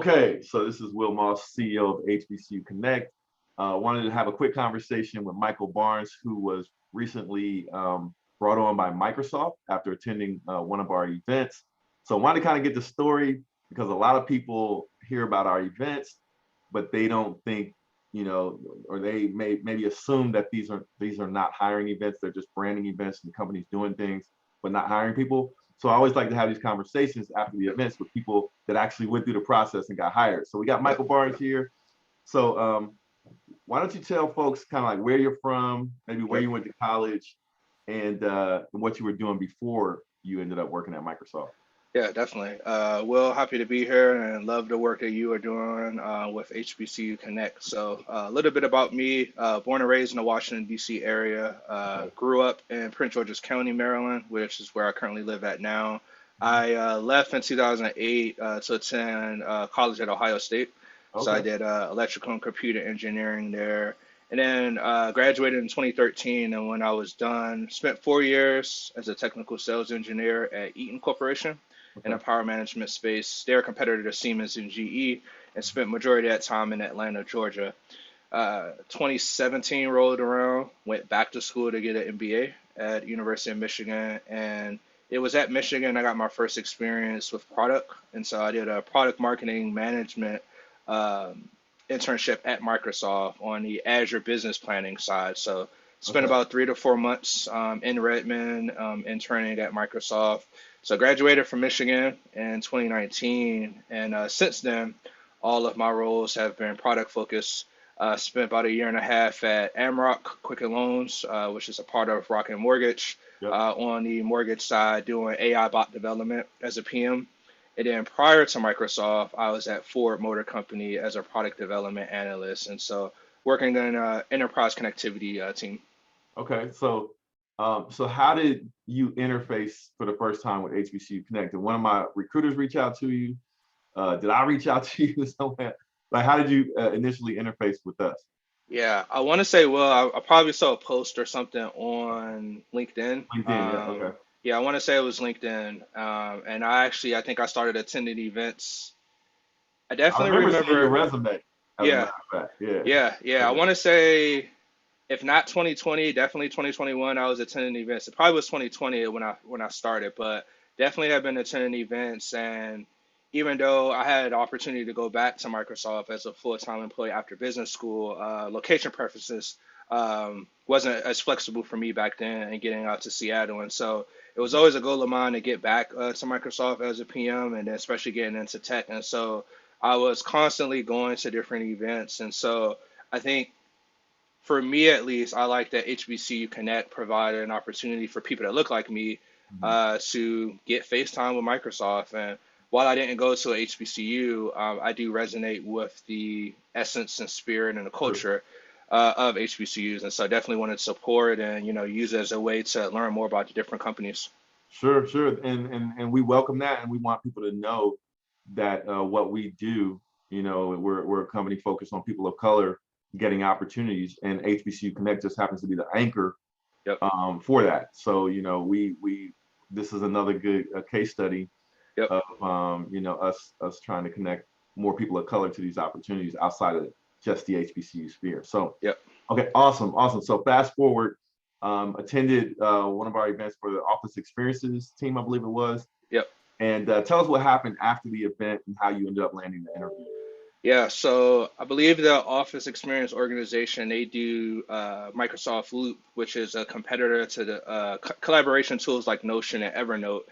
Okay, so this is Will Moss, CEO of HBCU Connect. Wanted to have a quick conversation with Michael Barnes, who was recently brought on by Microsoft after attending one of our events. So I wanted to kind of get the story because a lot of people hear about our events, but they don't think, or they maybe assume that these are not hiring events. They're just branding events and companies doing things, but not hiring people. So I always like to have these conversations after the events with people that actually went through the process and got hired. So we got Yep. Michael Barnes here. So why don't you tell folks kind of like where you're from, maybe where Yep. you went to college, and what you were doing before you ended up working at Microsoft. Yeah, definitely. Will, happy to be here and love the work that you are doing with HBCU Connect. So, a little bit about me. Born and raised in the Washington, D.C. area. Okay. Grew up in Prince George's County, Maryland, which is where I currently live at now. Mhm. I left in 2008 to attend college at Ohio State. So, I Okay. did electrical and computer engineering there. And then graduated in 2013. And when I was done, spent 4 years as a technical sales engineer at Eaton Corporation in Okay. a power management space. They're a competitor to Siemens and GE, and spent majority of that time in Atlanta, Georgia. 2017 rolled around, went back to school to get an MBA at University of Michigan, and it was at Michigan I got my first experience with product, and so I did a product marketing management um, internship at Microsoft on the Azure business planning side. So spent Okay. about 3 to 4 months in Redmond interning at Microsoft. So I graduated from Michigan in 2019, and since then, all of my roles have been product focused. Spent about a year and a half at Amrock Quicken Loans, which is a part of Rocket Mortgage, Yep. on the mortgage side, doing AI bot development as a PM. And then prior to Microsoft, I was at Ford Motor Company as a product development analyst, and so working in enterprise connectivity team. Okay. So how did you interface for the first time with HBCU Connect? Did one of my recruiters reach out to you? Did I reach out to you somewhere? Like, how did you initially interface with us? Yeah, I want to say, well, I probably saw a post or something on LinkedIn. LinkedIn. Yeah. Okay. Yeah, I want to say it was LinkedIn. And I think I started attending events. I I definitely remember seeing your remember. resume, as a Yeah, matter of fact. Yeah. yeah. I Okay. want to say, if not 2020, definitely 2021. I was attending events. It probably was 2020 when I started, but definitely have been attending events. And even though I had the opportunity to go back to Microsoft as a full-time employee after business school, location preferences wasn't as flexible for me back then and getting out to Seattle. And so it was always a goal of mine to get back to Microsoft as a PM, and then especially getting into tech. And so I was constantly going to different events. And so I think for me at least, I like that HBCU Connect provided an opportunity for people that look like me Mhm. to get FaceTime with Microsoft. And while I didn't go to a HBCU, I do resonate with the essence and spirit and the Sure. culture of HBCUs. And so I definitely wanted to support and, use it as a way to learn more about the different companies. Sure, sure. And we welcome that, and we want people to know that what we do, we're a company focused on people of color getting opportunities, and HBCU Connect just happens to be the anchor Yep. for that. So, we this is another good case study Yep. of us trying to connect more people of color to these opportunities outside of just the HBCU sphere. So, Yep. okay, awesome, awesome. So fast forward, attended one of our events for the Office Experiences team, I believe it was. Yep. And tell us what happened after the event and how you ended up landing the interview. Yeah, so I believe the Office Experience organization, they do Microsoft Loop, which is a competitor to the collaboration tools like Notion and Evernote.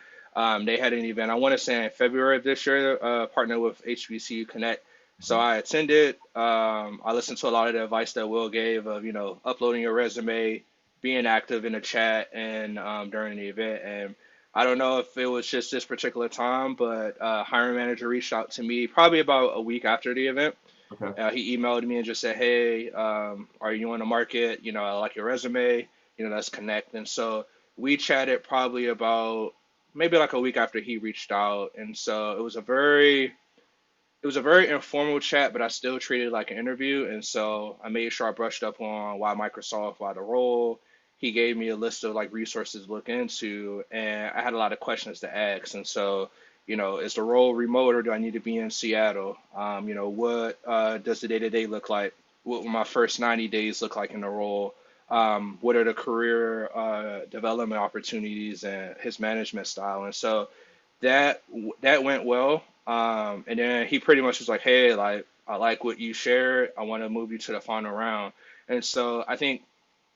They had an event, I want to say in February of this year, partnered with HBCU Connect. So Mhm. I attended. I listened to a lot of the advice that Will gave of, uploading your resume, being active in the chat and during the event. And I don't know if it was just this particular time, but hiring manager reached out to me probably about a week after the event. Okay. He emailed me and just said, "Hey, are you on the market? I like your resume. Let's connect." And so we chatted probably about maybe like a week after he reached out, and so it was a very informal chat, but I still treated it like an interview. And so I made sure I brushed up on why Microsoft, why the role. He gave me a list of like resources to look into, and I had a lot of questions to ask. And so, is the role remote or do I need to be in Seattle? What does the day to day look like? What will my first 90 days look like in the role? What are the career development opportunities and his management style? And so that that went well. And then he pretty much was like, "Hey, like I like what you shared. I want to move you to the final round." And so I think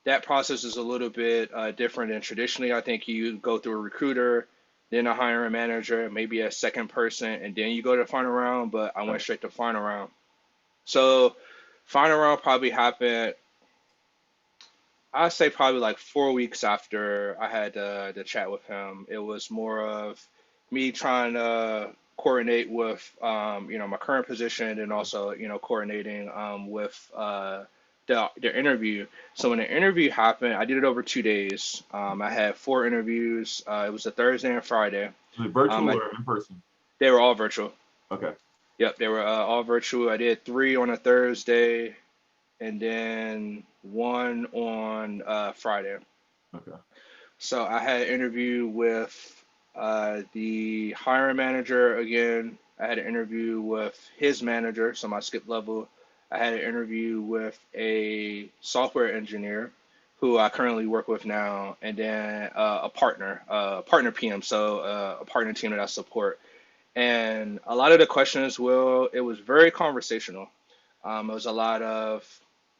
that process is a little bit different than traditionally. I think you go through a recruiter, then a hiring manager, maybe a second person, and then you go to the final round. But I went Right. straight to final round. So final round probably happened. I'd say probably like 4 weeks after I had the chat with him. It was more of me trying to coordinate with my current position and also coordinating with the interview. So when the interview happened, I did it over 2 days. I had four interviews. It was a Thursday and Friday. Was it Um, virtual I, or in person? they were all virtual. Okay. Yep, they were all virtual. I did three on a Thursday and then one on Friday. Okay. So I had an interview with the hiring manager again. I had an interview with his manager, so my skip level. I had an interview with a software engineer who I currently work with now, and then partner PM, so a partner team that I support. And a lot of the questions, it was very conversational. It was a lot of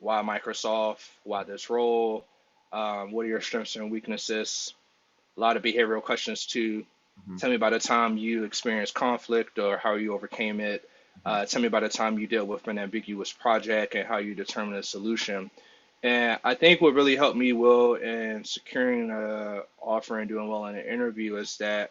why Microsoft, why this role, what are your strengths and weaknesses, a lot of behavioral questions too. Hmm. Tell me about a time you experienced conflict or how you overcame it. Hmm. Tell me about a time you dealt with an ambiguous project and how you determined a solution. And I think what really helped me, Will, in securing an offer and doing well in an interview is that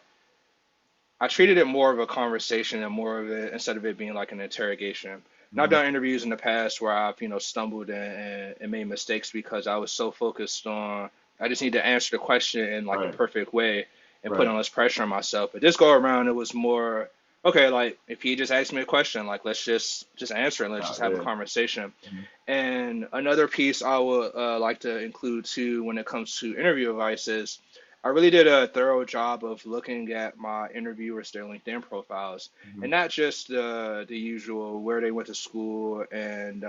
I treated it more of a conversation and more of it instead of it being like an interrogation. And I've Hmm. done interviews in the past where I've, stumbled and made mistakes because I was so focused on I just need to answer the question in like a Right. perfect way and put Right. on less pressure on myself. But this go around, it was more okay. Like if he just asked me a question, like let's just answer it. Let's just have a Yeah. conversation. Mhm. And another piece I would like to include too when it comes to interview advice is I really did a thorough job of looking at my interviewers, their LinkedIn profiles, Mhm. and not just the usual where they went to school and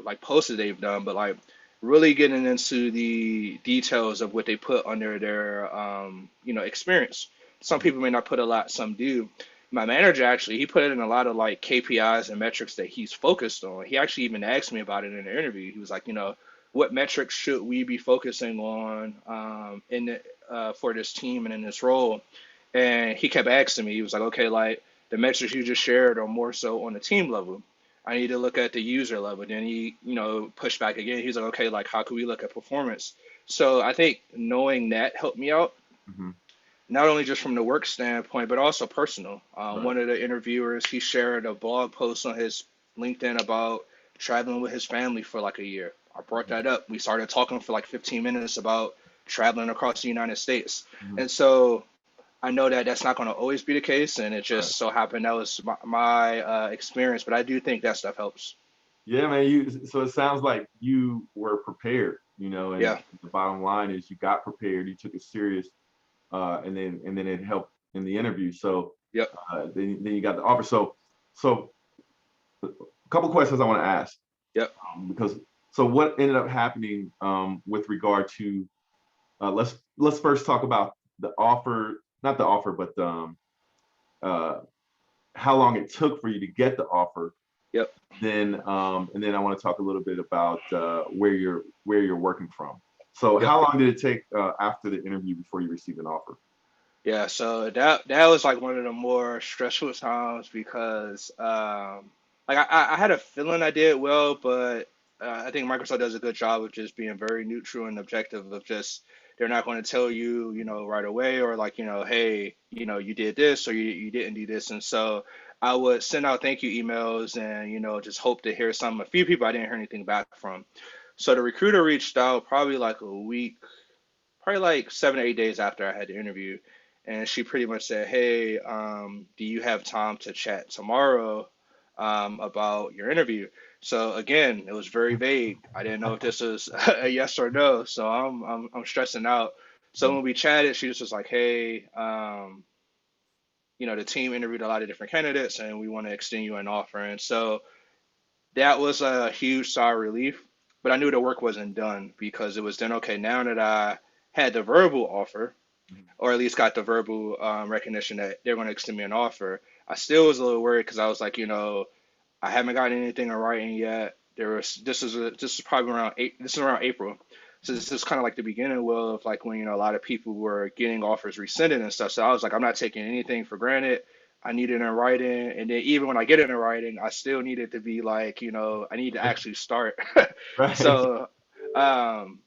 like posts that they've done, but like really getting into the details of what they put under their experience. Some Mhm. people may not put a lot, some do. My manager actually, he put in a lot of like KPIs and metrics that he's focused on. He actually even asked me about it in the interview. He was like, what metrics should we be focusing on for this team and in this role? And he kept asking me. He was like, okay, like the metrics you just shared are more so on the team level. I need to look at the user level. Then he, pushed back again. He's like, okay, like how can we look at performance? So I think knowing that helped me out, Mhm. not only just from the work standpoint, but also personal. Right. One of the interviewers, he shared a blog post on his LinkedIn about traveling with his family for like a year. I brought Mhm. that up. We started talking for like 15 minutes about traveling across the United States. Mhm. And so I know that that's not going to always be the case. And it Right. just so happened that was my experience. But I do think that stuff helps. Yeah, man. So it sounds like you were prepared, and Yeah. the bottom line is you got prepared, you took it serious, and then it helped in the interview. So Yep. then you got the offer. So a couple questions I want to ask, Yep. because so what ended up happening with regard to let's first talk about the offer, not the offer, but uh, how long it took for you to get the offer. Yep. And then I want to talk a little bit about where you're working from. So Yep. how long did it take after the interview before you received an offer? Yeah, so that was like one of the more stressful times because like I had a feeling I did well, but I think Microsoft does a good job of just being very neutral and objective of just they're not going to tell you, right away or like, hey, you did this or you didn't do this. And so I would send out thank you emails and, just hope to hear some. A few people I didn't hear anything back from. So the recruiter reached out probably like a week, probably like 7 or 8 days after I had the interview, and she pretty much said, "Hey, do you have time to chat tomorrow about your interview?" So again, it was very vague. I didn't know if this was a yes or no, so I'm stressing out. So when we chatted, she just was like, "Hey, the team interviewed a lot of different candidates, and we want to extend you an offer. And so that was a huge sigh of relief. But I knew the work wasn't done because it was then okay. Now that I had the verbal offer, Mhm. or at least got the verbal recognition that they're going to extend me an offer, I still was a little worried because I was like, I haven't gotten anything in writing yet. This is probably around this is around April. So this is kind of like the beginning, well, of like when a lot of people were getting offers rescinded and stuff. So I was like, I'm not taking anything for granted. I need it in writing, and then even when I get it in writing, I still need it to be like, I need to actually start. Right. So um,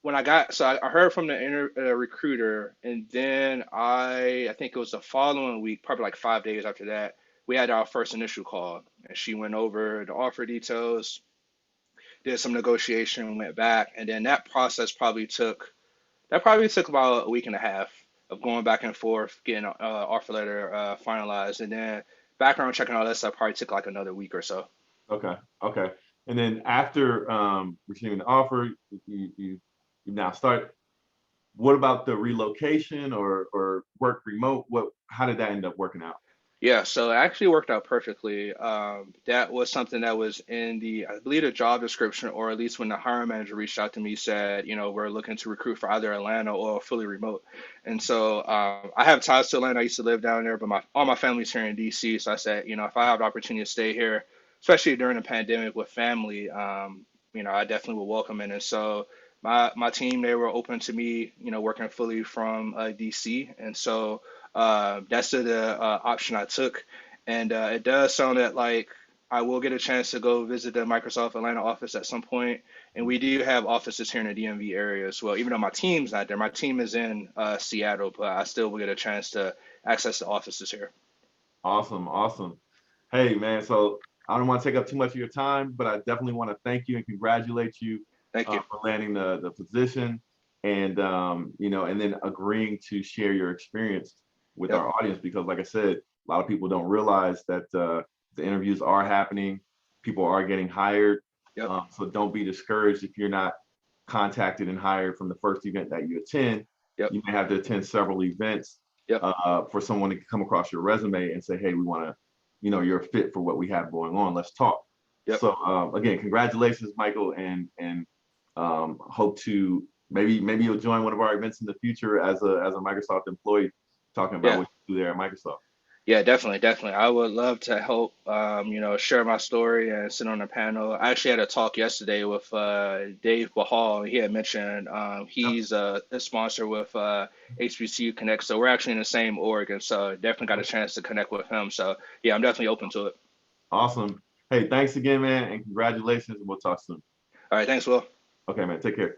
I heard from the recruiter, and then I think it was the following week, probably like 5 days after that, we had our first initial call, and she went over the offer details, did some negotiation, went back, and then that probably took about a week and a half of going back and forth, getting offer letter finalized, and then background checking all that stuff probably took like another week or so. Okay. Okay. And then after receiving the offer, you now start. What about the relocation or work remote? How did that end up working out? Yeah, so it actually worked out perfectly. That was something that was in I believe, the job description, or at least when the hiring manager reached out to me, said, we're looking to recruit for either Atlanta or fully remote. And so I have ties to Atlanta. I used to live down there, but all my family's here in DC. So I said, if I have the opportunity to stay here, especially during the pandemic with family, I definitely would welcome it. And so my team, they were open to me, working fully from DC. And so that's the option I took, and it does sound that like I will get a chance to go visit the Microsoft Atlanta office at some point, and we do have offices here in the DMV area as well. Even though my team's not there, my team is in Seattle, but I still will get a chance to access the offices here. Awesome, awesome. Hey, man, so I don't want to take up too much of your time, but I definitely want to thank you and congratulate you Thank you. for landing the position and and then agreeing to share your experience with Yep. our audience because, like I said, a lot of people don't realize that the interviews are happening, people are getting hired. Yep. So don't be discouraged if you're not contacted and hired from the first event that you attend. Yep. You may have to attend several events Yep. for someone to come across your resume and say, hey, we want to, you're a fit for what we have going on. Let's talk. Yep. So again, congratulations, Michael, and hope to maybe you'll join one of our events in the future as a Microsoft employee, talking about Yeah. what you do there at Microsoft. Yeah, definitely, definitely. I would love to help, share my story and sit on a panel. I actually had a talk yesterday with Dave Bahal. He had mentioned Yep. he's a sponsor with HBCU Connect, so we're actually in the same org, and so definitely got a chance to connect with him. So yeah, I'm definitely open to it. Awesome. Hey, thanks again, man, and congratulations, and we'll talk soon. All right, thanks, Will. Okay, man, take care.